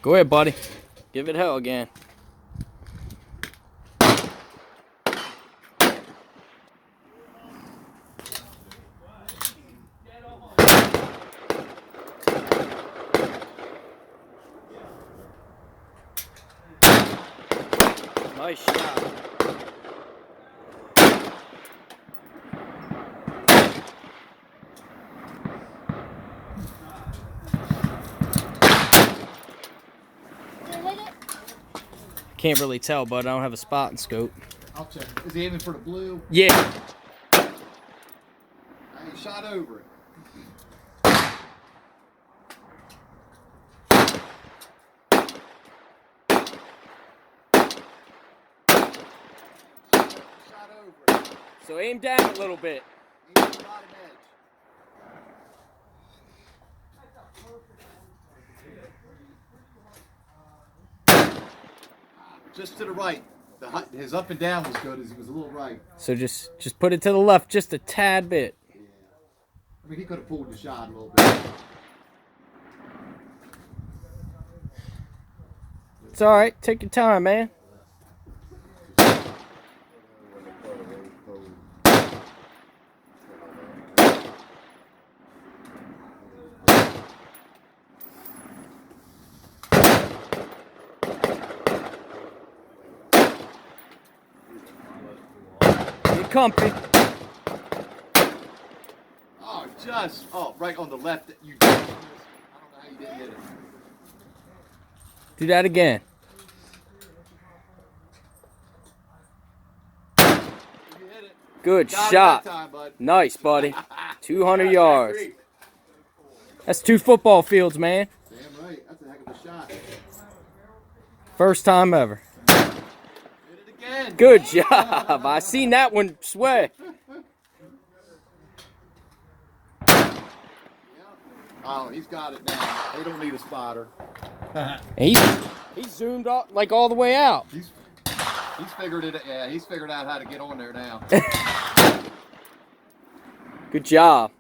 Go ahead, buddy. Give it hell again. Nice shot. Can't really tell, but I don't have a spot and scope. I'll check. Is he aiming for the blue? Yeah. He shot over it. Shot over it. So aim down a little bit. Aim at the bottom edge. Just to the right. His up and down was good. He was a little right. So just put it to the left just a tad bit. Yeah. I mean, he could have pulled the shot a little bit. It's all right. Take your time, man. Get comfy. Oh, right on the left. You just missed. I don't know how you didn't hit it. Do that again. You hit it. Good Got it shot. that time, bud. Nice, buddy. 200 yards. That's 2 football fields, man. Damn right. That's a heck of a shot. First time ever. Hit it again. Good job. I seen that one sway. Oh, he's got it now. They don't need a spotter. He's zoomed up like all the way out. He's figured it. Yeah, he's figured out how to get on there now. Good job.